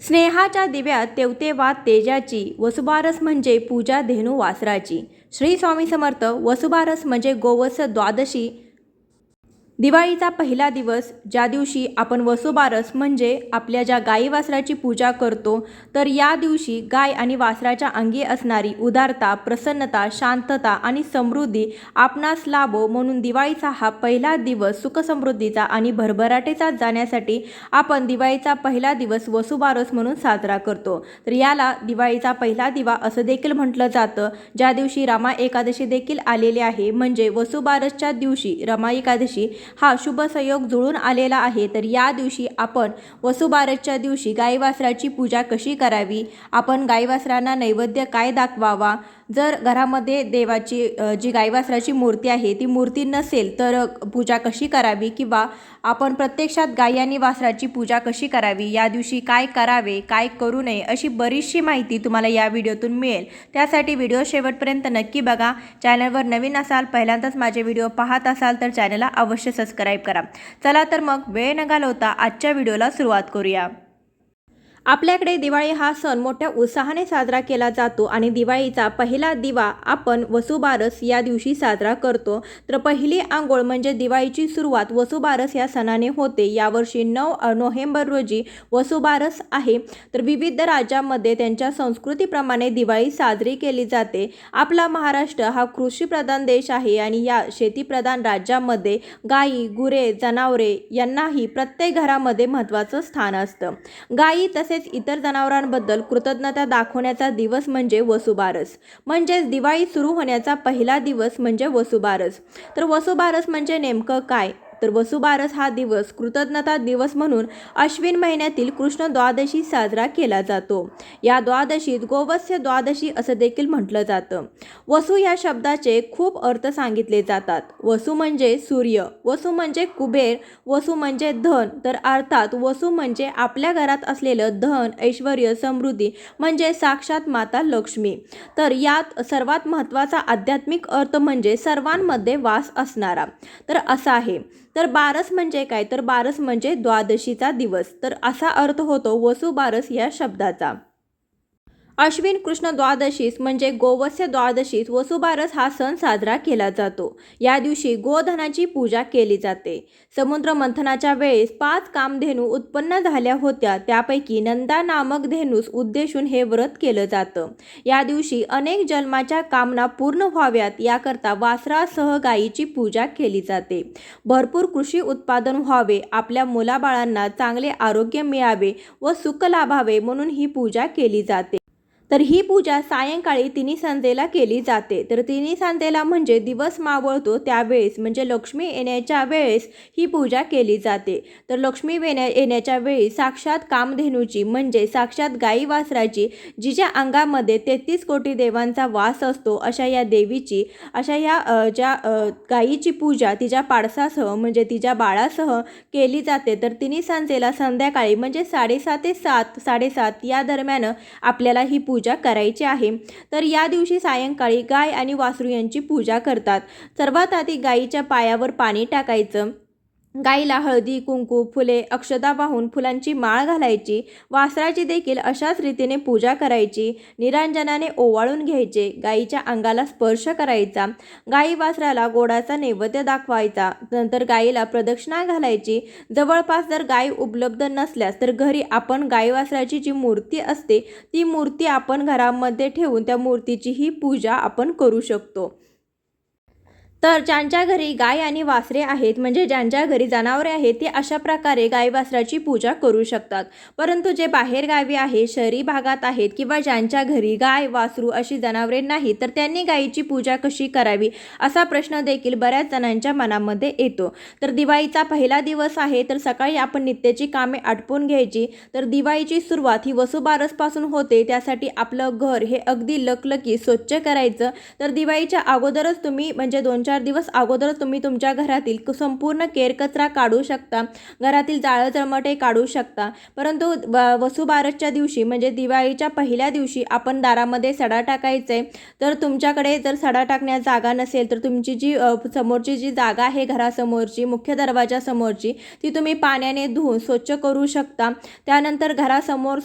स्नेहाच्या दिव्यात तेवते वात तेजाची, वसुबारस म्हणजे पूजा धेनू वासराची. श्री स्वामी समर्थ. वसुबारस म्हणजे गोवत्स द्वादशी, दिवाळीचा पहिला दिवस, ज्या दिवशी आपण वसुबारस म्हणजे आपल्या ज्या गाई वासराची पूजा करतो, तर या दिवशी गाय आणि वासराच्या अंगी असणारी उदारता, प्रसन्नता, शांतता आणि समृद्धी आपणास लाभो म्हणून दिवाळीचा हा पहिला दिवस सुखसमृद्धीचा आणि भरभराटीचा जाण्यासाठी आपण दिवाळीचा पहिला दिवस वसुबारस म्हणून साजरा करतो. तर याला दिवाळीचा पहिला दिवा असं देखील म्हटलं जातं. ज्या दिवशी रमा एकादशी देखील आलेली आहे, म्हणजे वसुबारसच्या दिवशी रमा एकादशी हा शुभ संयोग जुळून आलेला आहे. तर या दिवशी आपण वसुबारसच्या दिवशी गाई वासराची पूजा कशी करावी, आपण गाई वासरांना नैवेद्य काय दाखवावा, जर घरामध्ये देवाची जी गाई वासराची मूर्ती आहे ती मूर्ती नसेल तर पूजा कशी करावी, किंवा आपण प्रत्यक्षात गाई आणि वासराची पूजा कशी करावी, या दिवशी काय करावे काय करू नये, अशी बरीचशी माहिती तुम्हाला या व्हिडिओतून मिळेल. त्यासाठी व्हिडिओ शेवटपर्यंत नक्की बघा. चॅनलवर नवीन असाल, पहिल्यांदाच माझे व्हिडिओ पाहत असाल तर चॅनलला अवश्य सबस्क्राईब करा. चला तर मग वेळ न घालवता आजच्या व्हिडिओला सुरुवात करूया. आपल्याकडे दिवाळी हा सण मोठ्या उत्साहाने साजरा केला जातो आणि दिवाळीचा पहिला दिवा आपण वसुबारस या दिवशी साजरा करतो. तर पहिली आंघोळ म्हणजे दिवाळीची सुरुवात वसुबारस या सणाने होते. यावर्षी 9 नोव्हेंबर रोजी वसुबारस आहे. तर विविध राज्यांमध्ये त्यांच्या संस्कृतीप्रमाणे दिवाळी साजरी केली जाते. आपला महाराष्ट्र हा कृषीप्रधान देश आहे आणि या शेतीप्रधान राज्यामध्ये गायी, गुरे, जनावरे यांनाही प्रत्येक घरामध्ये महत्त्वाचं स्थान असतं. गायी तसेच इतर जनावरांबद्दल कृतज्ञता दाखवण्याचा दिवस म्हणजे वसुबारस, म्हणजेच दिवाळी सुरू होण्याचा पहिला दिवस म्हणजे वसुबारस. तर वसुबारस म्हणजे नेमकं काय, तर वसुबारस हा दिवस कृतज्ञता दिवस म्हणून अश्विन महिन्यातील कृष्ण द्वादशी साजरा केला जातो. या द्वादशीत गोवत्स्य द्वादशी असं देखील म्हटलं जातं. वसु या शब्दाचे खूप अर्थ सांगितले जातात. वसु म्हणजे सूर्य, वसु म्हणजे कुबेर, वसु म्हणजे धन. तर अर्थात वसु म्हणजे आपल्या घरात असलेलं धन, ऐश्वर्य, समृद्धी म्हणजे साक्षात माता लक्ष्मी. तर यात सर्वात महत्त्वाचा आध्यात्मिक अर्थ म्हणजे सर्वांमध्ये वास असणारा. तर असा आहे. तर बारस म्हणजे काय, तर बारस म्हणजे द्वादशीचा दिवस. तर असा अर्थ होतो वसुबारस या शब्दाचा. अश्विन कृष्ण द्वादशीस म्हणजे गोवत्स्य द्वादशीस वसुबारस हा सण साजरा केला जातो. या दिवशी गोधनाची पूजा केली जाते. समुद्र मंथनाच्या वेळेस 5 कामधेनू उत्पन्न झाल्या होत्या. त्यापैकी नंदा नामक धेनूस उद्देशून हे व्रत केलं जातं. या दिवशी अनेक जन्माच्या कामना पूर्ण व्हाव्यात याकरता वासरासह गायीची पूजा केली जाते. भरपूर कृषी उत्पादन व्हावे, आपल्या मुलाबाळांना चांगले आरोग्य मिळावे व सुख लाभावे म्हणून ही पूजा केली जाते. तर ही पूजा सायंकाळी तिन्ही संध्येला केली जाते. तर तिन्ही संध्येला म्हणजे दिवस मावळतो त्यावेळेस, म्हणजे लक्ष्मी येण्याच्या वेळेस ही पूजा केली जाते. तर लक्ष्मी येण्याच्या वेळी साक्षात कामधेनूची म्हणजे साक्षात गाई वासराची जिच्या अंगामध्ये 33 कोटी देवांचा वास असतो, अशा या देवीची, अशा या ज्या गायीची पूजा तिच्या पाडसासह म्हणजे तिच्या बाळासह केली जाते. तर तिन्ही संध्येला संध्याकाळी म्हणजे 6:30 ते 7:30 या दरम्यान आपल्याला ही पूजा करायची आहे. तर या दिवशी सायंकाळी गाय आणि वासरू यांची पूजा करतात. सर्वात आधी गायीच्या पायावर पाणी टाकायचं, गाईला हळदी, कुंकू, फुले, अक्षता वाहून फुलांची माळ घालायची. वासराची देखील अशाच रीतीने पूजा करायची. निरांजनाने ओवाळून घ्यायचे, गाईच्या अंगाला स्पर्श करायचा, गाई वासराला गोडाचा नैवेद्य दाखवायचा. नंतर गाईला प्रदक्षिणा घालायची. जवळपास जर गाय उपलब्ध नसल्यास तर घरी आपण गाई वासराची जी मूर्ती असते ती मूर्ती आपण घरामध्ये ठेवून त्या मूर्तीची ही पूजा आपण करू शकतो. तर ज्यांच्या घरी गाय आणि वासरे आहेत, म्हणजे ज्यांच्या घरी जनावरे आहेत, ते अशा प्रकारे गाय वासराची पूजा करू शकतात. परंतु जे बाहेरगावी आहे, शहरी भागात आहेत, किंवा ज्यांच्या घरी गाय वासरू अशी जनावरे नाहीत, तर त्यांनी गायीची पूजा कशी करावी असा प्रश्न देखील बऱ्याच जणांच्या मनामध्ये येतो. तर दिवाळीचा पहिला दिवस आहे, तर सकाळी आपण नित्याची कामे आटपून घ्यायची. तर दिवाळीची सुरुवात ही वसुबारसपासून होते. त्यासाठी आपलं घर हे अगदी लकलकी स्वच्छ करायचं. तर दिवाळीच्या अगोदरच तुम्ही म्हणजे 2-4 3-4 दिवस अगोदर तुम्ही तुमच्या घरातील संपूर्ण केरकचरा काढू शकता, घरातील जाळं जळमटे काढू शकता. परंतु वसुबारसच्या दिवशी म्हणजे दिवाळीच्या पहिल्या दिवशी आपण दारामध्ये सडा टाकायचा आहे. तर तुमच्याकडे जर सडा टाकण्यास जागा नसेल तर तुमची जी समोरची जी जागा आहे घरासमोरची, मुख्य दरवाजासमोरची, ती तुम्ही पाण्याने धुवून स्वच्छ करू शकता. त्यानंतर घरासमोर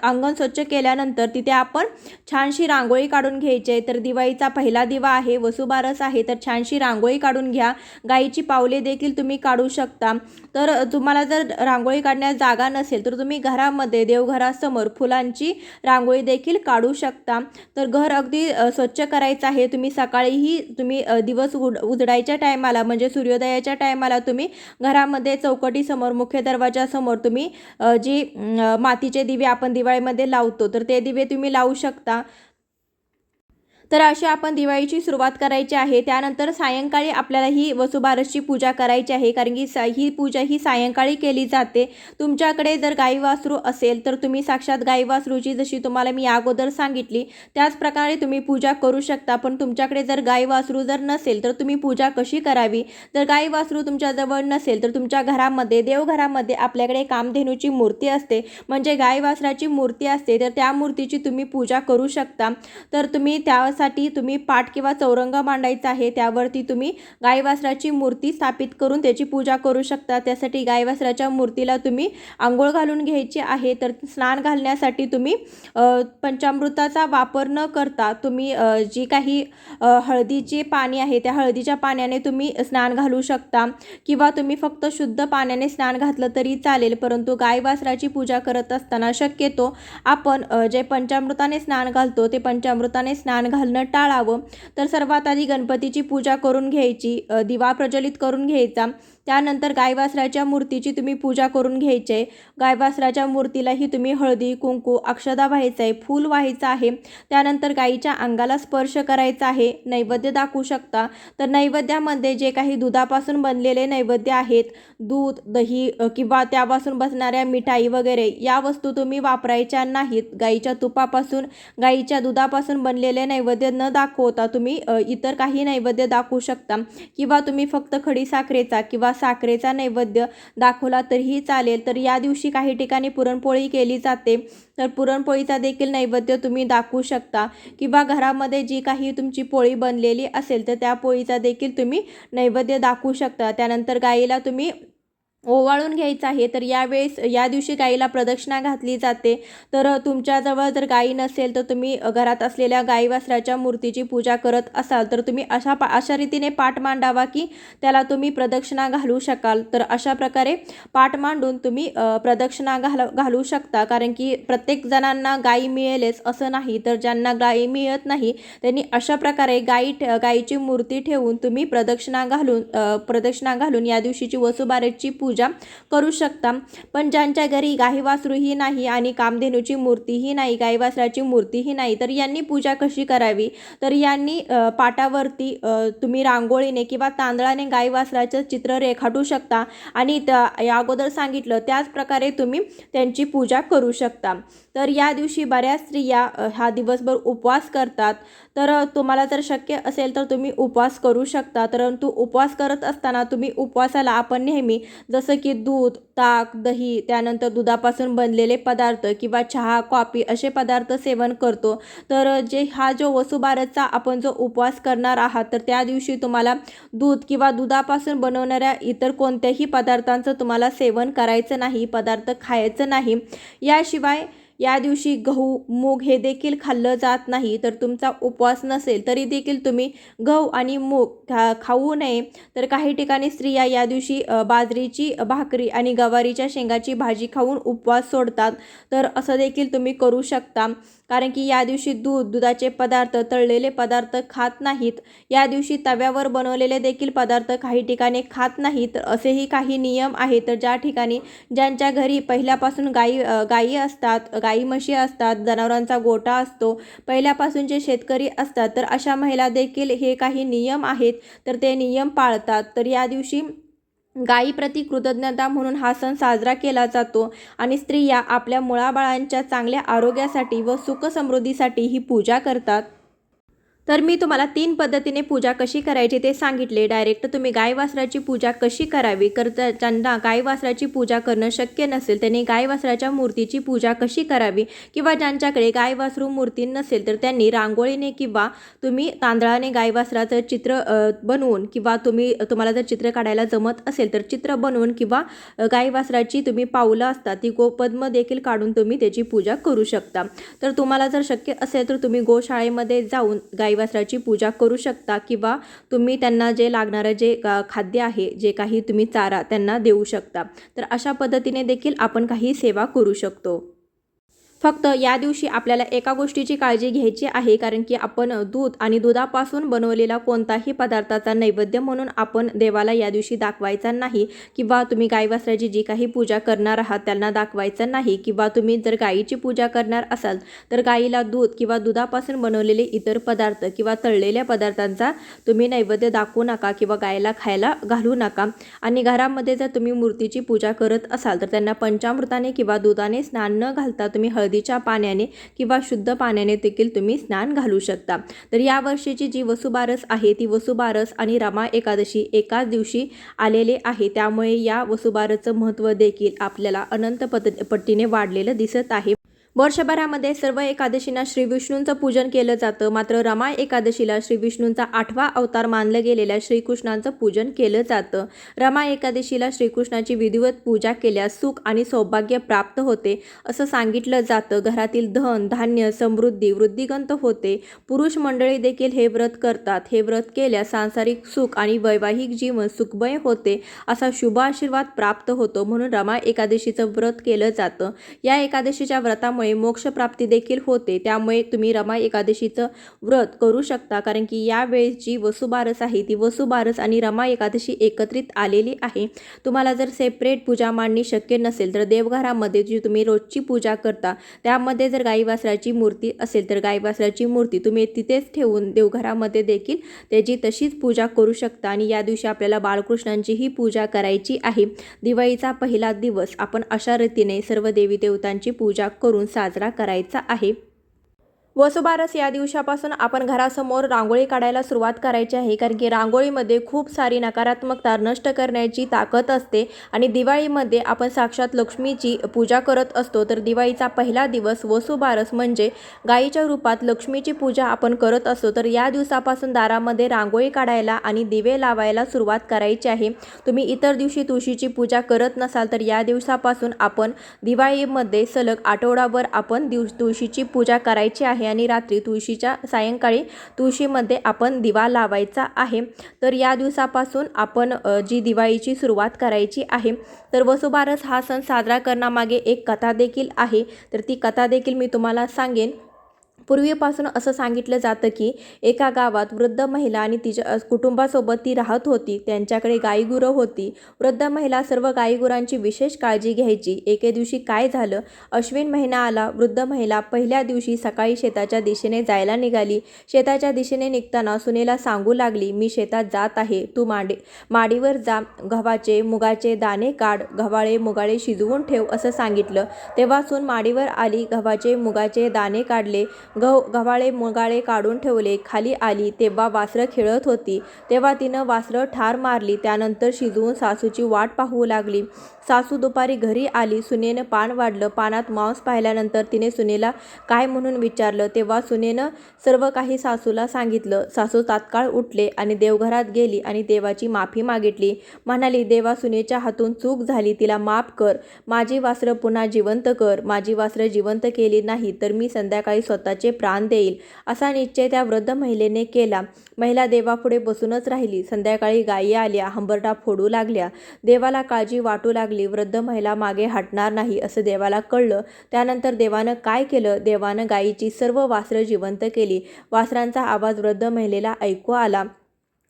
अंगण स्वच्छ केल्यानंतर तिथे आपण छानशी रांगोळी काढून घ्यायची आहे. तर दिवाळीचा पहिला दिवा आहे, वसुबारस आहे, तर छानशी रांगोळी काढून घ्या. गाईची पावले देखील तुम्ही काढू शकता. तर तुम्हाला जर रांगोळी काढण्यास जागा नसेल तर तुम्ही घरामध्ये देवघरासमोर फुलांची रांगोळी देखील काढू शकता. तर घर अगदी स्वच्छ करायचं आहे. तुम्ही सकाळीही तुम्ही दिवस उजडायच्या टायमाला म्हणजे सूर्योदयाच्या टायमाला तुम्ही घरामध्ये चौकटीसमोर, मुख्य दरवाजासमोर तुम्ही जी मातीचे दिवे आपण दिवाळीमध्ये लावतो तर ते दिवे तुम्ही लावू शकता. तर अशी आपण दिवाळीची सुरुवात करायची आहे. त्यानंतर सायंकाळी आपल्याला ही वसुबारसची पूजा करायची आहे, कारण की ही पूजा ही सायंकाळी केली जाते. तुमच्याकडे जर गाई वासरू असेल तर तुम्ही साक्षात गाई वासरूची जशी तुम्हाला मी अगोदर सांगितली त्याच प्रकारे तुम्ही पूजा करू शकता. पण तुमच्याकडे जर गाई वासरू जर नसेल तर तुम्ही पूजा कशी करावी? जर गाई वासरू तुमच्याजवळ नसेल तर तुमच्या घरामध्ये, देवघरामध्ये आपल्याकडे कामधेनूची मूर्ती असते, म्हणजे गाई वासराची मूर्ती असते, तर त्या मूर्तीची तुम्ही पूजा करू शकता. तर तुम्ही साठी तुम्ही पाट किंवा चौरंग मांडायचा आहे, त्यावरती तुम्ही गाई वासराची मूर्ती स्थापित करून त्याची पूजा करू शकता. त्यासाठी गाई वासराच्या मूर्तीला तुम्ही आंघोळ घालून घ्यायची आहे. तर स्नान घालण्यासाठी तुम्ही पंचामृताचा वापर न करता तुम्ही जी काही हळदीचे पाणी आहे त्या हळदीच्या पाण्याने तुम्ही स्नान घालू शकता, किंवा तुम्ही फक्त शुद्ध पाण्याने स्नान घातलं तरी चालेल. परंतु गाई वासराची पूजा करत असताना शक्यतो आपण जे पंचामृताने स्नान घालतो ते पंचामृताने स्नान घालणं टाळावं. तर सर्वात आधी गणपतीची पूजा करून घ्यायची, दिवा प्रज्वलित करून घ्यायचा. त्यानंतर गाई वासराच्या मूर्तीची तुम्ही पूजा करून घ्यायची आहे. गाई वासराच्या मूर्तीलाही तुम्ही हळदी, कुंकू, अक्षदा व्हायचं आहे, फूल व्हायचं आहे. त्यानंतर गाईच्या अंगाला स्पर्श करायचा आहे. नैवेद्य दाखवू शकता. तर नैवेद्यामध्ये जे काही दुधापासून बनलेले नैवेद्य आहेत, दूध, दही किंवा त्यापासून बसणाऱ्या मिठाई वगैरे या वस्तू तुम्ही वापरायच्या नाहीत. गाईच्या तुपापासून, गाईच्या दुधापासून बनलेले नैवेद्य न दाखवता तुम्ही इतर काही नैवेद्य दाखवू शकता, किंवा तुम्ही फक्त खडी साखरेचा किंवा साखरेचा नैवेद्य दाखवला तरीही चालेल. तर या दिवशी काही ठिकाणी पुरणपोळी केली जाते, तर पुरणपोळीचा देखील नैवेद्य तुम्ही दाखवू शकता, किंवा घरामध्ये जी काही तुमची पोळी बनलेली असेल तर त्या पोळीचा देखील तुम्ही नैवेद्य दाखवू शकता. त्यानंतर गाईला तुम्ही ओवाळून घ्यायचं आहे. तर या दिवशी गाईला प्रदक्षिणा घातली जाते. तर तुमच्याजवळ जर गाई नसेल तर तुम्ही घरात असलेल्या गाई वासराच्या मूर्तीची पूजा करत असाल तर तुम्ही अशा रीतीने पाठ मांडावा की त्याला तुम्ही प्रदक्षिणा घालू शकाल. तर अशा प्रकारे पाठ मांडून तुम्ही प्रदक्षिणा घालू शकता, कारण की प्रत्येक जणांना गाई मिळेलच असं नाही. तर ज्यांना गाई मिळत नाही त्यांनी अशा प्रकारे गाईची मूर्ती ठेवून तुम्ही प्रदक्षिणा घालून या दिवशीची वसुबारसची पूजा करू शकता. पण ज्यांच्या घरी गाई वासरूही नाही आणि कामधेनूची मूर्तीही नाही, गाई वासराची मूर्तीही नाही, तर यांनी पूजा कशी करावी? तर यांनी पाटावरती तुम्ही रांगोळीने किंवा तांदळाने गाई वासराचं चित्र रेखाटू शकता, आणि या अगोदर सांगितलं त्याच प्रकारे तुम्ही त्यांची पूजा करू शकता. तर या दिवशी बऱ्याच स्त्रिया हा दिवसभर उपवास करतात. तर तुम्हाला जर शक्य असेल तर तुम्ही उपवास करू शकता. परंतु उपवास करत असताना तुम्ही उपवासाला आपण नेहमी जसं की दूध, ताक, दही, त्यानंतर दुधापासून बनलेले पदार्थ किंवा चहा, कॉफी असे पदार्थ सेवन करतो. तर हा जो वसुबारसचा आपण जो उपवास करणार आहात तर त्या दिवशी तुम्हाला दूध किंवा दुधापासून बनवणाऱ्या इतर कोणत्याही पदार्थांचं तुम्हाला सेवन करायचं नाही, पदार्थ खायचं नाही. याशिवाय या दिवशी गहू, मूग हे देखील खाल्लं जात नाही. तर तुमचा उपवास नसेल तरी देखील तुम्ही गहू आणि मूग खाऊ नये. तर काही ठिकाणी स्त्रिया या दिवशी बाजरीची भाकरी आणि गवारीच्या शेंगाची भाजी खाऊन उपवास सोडतात. तर असं देखील तुम्ही करू शकता, कारण की या दिवशी दुधाचे पदार्थ, तळलेले पदार्थ खात नाहीत. या दिवशी तव्यावर बनवलेले देखील पदार्थ काही ठिकाणी खात नाहीत. तर असेही काही नियम आहेत. तर ज्यांच्या घरी पहिल्यापासून गायी असतात, गाई म्हशी असतात, जनावरांचा गोठा असतो, पहिल्यापासून जे शेतकरी असतात, तर अशा महिला देखील हे काही नियम आहेत तर ते नियम पाळतात. तर या दिवशी गायीप्रती कृतज्ञता म्हणून हा सण साजरा केला जातो, आणि स्त्रिया आपल्या मुलाबाळांच्या चांगल्या आरोग्यासाठी व सुख समृद्धीसाठी ही पूजा करतात. तर मी तुम्हाला 3 पद्धतीने पूजा कशी करायची ते सांगितले. डायरेक्ट तुम्ही गाय वासराची पूजा कशी करावी, ज्यांना गाय वासराची पूजा करणं शक्य नसेल त्यांनी गाय वासराच्या मूर्तीची पूजा कशी करावी, किंवा ज्यांच्याकडे गाय वासरू मूर्ती नसेल तर त्यांनी रांगोळीने किंवा तुम्ही तांदळाने गाय वासराचं चित्र बनवून, किंवा तुम्हाला जर चित्र काढायला जमत असेल तर चित्र बनवून, किंवा गाय वासराची तुम्ही पावलं असतात ती गोपद्म देखील काढून तुम्ही त्याची पूजा करू शकता. तर तुम्हाला जर शक्य असेल तर तुम्ही गोशाळेमध्ये जाऊन गाय वासराची पूजा करू शकता, किंवा तुम्ही त्यांना जे लागणारं जे खाद्य आहे, जे काही तुम्ही चारा त्यांना देऊ शकता. तर अशा पद्धतीने देखील आपण काही सेवा करू शकतो. फक्त या दिवशी आपल्याला एका गोष्टीची काळजी घ्यायची आहे, कारण की आपण दूध आणि दुधापासून बनवलेला कोणताही पदार्थाचा नैवेद्य म्हणून आपण देवाला या दिवशी दाखवायचा नाही, किंवा तुम्ही गाय वासराची जी काही पूजा करणार आहात त्यांना दाखवायचं नाही, किंवा तुम्ही जर गायीची पूजा करणार असाल तर गायीला दूध किंवा दुधापासून बनवलेले इतर पदार्थ किंवा तळलेल्या पदार्थांचा तुम्ही नैवेद्य दाखवू नका, किंवा गायीला खायला घालू नका. आणि घरामध्ये जर तुम्ही मूर्तीची पूजा करत असाल तर त्यांना पंचामृताने किंवा दुधाने स्नान न घालता तुम्ही हळदीच्या पाण्याने किंवा शुद्ध पाण्याने देखील तुम्ही स्नान घालू शकता. तर या वर्षीची जी वसुबारस आहे ती वसुबारस आणि रमा एकादशी एकाच दिवशी आलेले आहे, त्यामुळे या वसुबारसचं महत्त्व देखील आपल्याला अनंत पटीने वाढलेलं दिसत आहे. वर्षभरामध्ये सर्व एकादशींना श्री विष्णूंचं पूजन केलं जातं, मात्र रमा एकादशीला श्री विष्णूंचा 8वा अवतार मानलं गेलेल्या श्रीकृष्णांचं पूजन केलं जातं. रमा एकादशीला श्रीकृष्णाची विधिवत पूजा केल्यास सुख आणि सौभाग्य प्राप्त होते असं सांगितलं जातं. घरातील धन धान्य समृद्धी वृद्धिगंत होते. पुरुष मंडळी देखील हे व्रत करतात. हे व्रत केल्यास सांसारिक सुख आणि वैवाहिक जीवन सुखमय होते असा शुभ आशीर्वाद प्राप्त होतो, म्हणून रमा एकादशीचं व्रत केलं जातं. या एकादशीच्या व्रतामुळे मोक्षप्राप्ती देखील होते, त्यामुळे तुम्ही रमा एकादशीचं व्रत करू शकता, कारण की यावेळेस जी वसुबारस आहे ती वसुबारस आणि रमा एकादशी एकत्रित आलेली आहे. तुम्हाला जर सेपरेट पूजा मांडणी शक्य नसेल तर देवघरामध्ये जी तुम्ही रोजची पूजा करता त्यामध्ये जर गाई वासराची मूर्ती असेल तर गाई वासराची मूर्ती तुम्ही तिथेच ठेवून देवघरामध्ये देखील त्याची तशीच पूजा करू शकता. आणि या दिवशी आपल्याला बाळकृष्णांचीही पूजा करायची आहे. दिवाळीचा पहिला दिवस आपण अशा रीतीने सर्व देवी देवतांची पूजा करून साजरा करायचा आहे. वसुबारस या दिवसापासून आपण घरासमोर रांगोळी काढायला सुरुवात करायची आहे, कारण की रांगोळीमध्ये खूप सारी नकारात्मकता नष्ट करण्याची ताकद असते. आणि दिवाळीमध्ये आपण साक्षात लक्ष्मीची पूजा करत असतो. तर दिवाळीचा पहिला दिवस वसुबारस म्हणजे गायीच्या रूपात लक्ष्मीची पूजा आपण करत असतो. तर या दिवसापासून दारामध्ये रांगोळी काढायला आणि दिवे लावायला सुरुवात करायची आहे. तुम्ही इतर दिवशी तुळशीची पूजा करत नसाल तर या दिवसापासून आपण दिवाळीमध्ये सलग आठवडाभर आपण तुळशीची पूजा करायची आहे, आणि रात्री तुळशीच्या सायंकाळी तुळशीमध्ये आपण दिवा लावायचा आहे. तर या दिवसापासून आपण जी दिवाळीची सुरुवात करायची आहे. तर वसुबारस हा सण साजरा करण्यामागे एक कथा देखील आहे, तर ती कथा देखील मी तुम्हाला सांगेन. पूर्वीपासून असं सांगितलं जातं की एका गावात वृद्ध महिला आणि तिच्या कुटुंबासोबत ती राहत होती. त्यांच्याकडे गाईगुरं होती. वृद्ध महिला सर्व गाईगुरांची विशेष काळजी घ्यायची. एके दिवशी काय झालं, अश्विन महिना आला. वृद्ध महिला पहिल्या दिवशी सकाळी शेताच्या दिशेने जायला निघाली. शेताच्या दिशेने निघताना सुनेला सांगू लागली, मी शेतात जात आहे, तू माडीवर जा, गव्हाचे मुगाचे दाणे काढ, गव्हाळे मुगाळे शिजवून ठेव असं सांगितलं. तेव्हा सून माडीवर आली, गव्हाचे मुगाचे दाणे काढले, गव्हाळे मुगाळे काढून ठेवले. खाली आली तेव्हा वासरं खेळत होती. तेव्हा तिनं वासरं ठार मारली. त्यानंतर शिजवून सासूची वाट पाहू लागली. सासू दुपारी घरी आली. सुनेनं पान वाढलं. पानात मांस पाहिल्यानंतर तिने सुनेला काय म्हणून विचारलं. तेव्हा सुनेनं सर्व काही सासूला सांगितलं. सासू तात्काळ उठले आणि देवघरात गेली आणि देवाची माफी मागितली. म्हणाली, देवा, सुनेच्या हातून चूक झाली, तिला माफ कर. माझी वासरं पुन्हा जिवंत कर. माझी वासरं जिवंत केली नाही तर मी संध्याकाळी स्वतःचे प्राण देईल असा निश्चय त्या वृद्ध महिलेने केला. महिला देवापुढे बसूनच राहिली. संध्याकाळी गायी आल्या, हंबरडा फोडू लागल्या. देवाला काळजी वाटू लागली. वृद्ध महिला मागे हटणार नाही असं देवाला कळलं. त्यानंतर देवानं काय केलं, देवानं गायीची सर्व वासरं जिवंत केली. वासरांचा आवाज वृद्ध महिलेला ऐकू आला.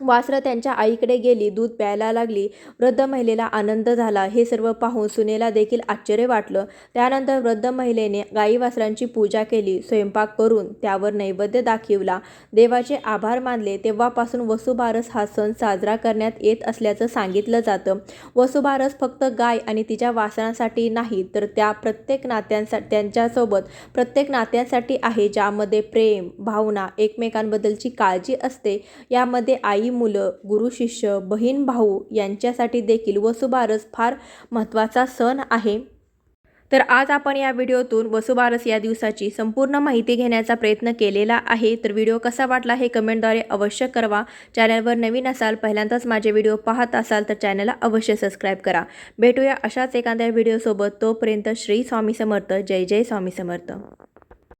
वासरं त्यांच्या आईकडे गेली, दूध प्यायला लागली. वृद्ध महिलेला आनंद झाला. हे सर्व पाहून सुनेला देखील आश्चर्य वाटलं. त्यानंतर वृद्ध महिलेने गाई वासरांची पूजा केली, स्वयंपाक करून त्यावर नैवेद्य दाखविला, देवाचे आभार मानले. तेव्हापासून वसुबारस हा सण साजरा करण्यात येत असल्याचं सांगितलं जातं. वसुबारस फक्त गाय आणि तिच्या वासरांसाठी नाही, तर त्यांच्यासोबत प्रत्येक नात्यांसाठी आहे, ज्यामध्ये प्रेम, भावना, एकमेकांबद्दलची काळजी असते. यामध्ये आई मुलं, गुरु शिष्य, बहीण भाऊ यांच्यासाठी देखील वसुबारस फार महत्त्वाचा सण आहे. तर आज आपण या व्हिडिओतून वसुबारस या दिवसाची संपूर्ण माहिती घेण्याचा प्रयत्न केलेला आहे. तर व्हिडिओ कसा वाटला हे कमेंटद्वारे अवश्य कळवा. चॅनलवर नवीन असाल, पहिल्यांदाच माझे व्हिडिओ पाहत असाल तर चॅनलला अवश्य सबस्क्राईब करा. भेटूया अशाच एखाद्या व्हिडिओसोबत. तोपर्यंत श्री स्वामी समर्थ. जय जय स्वामी समर्थ.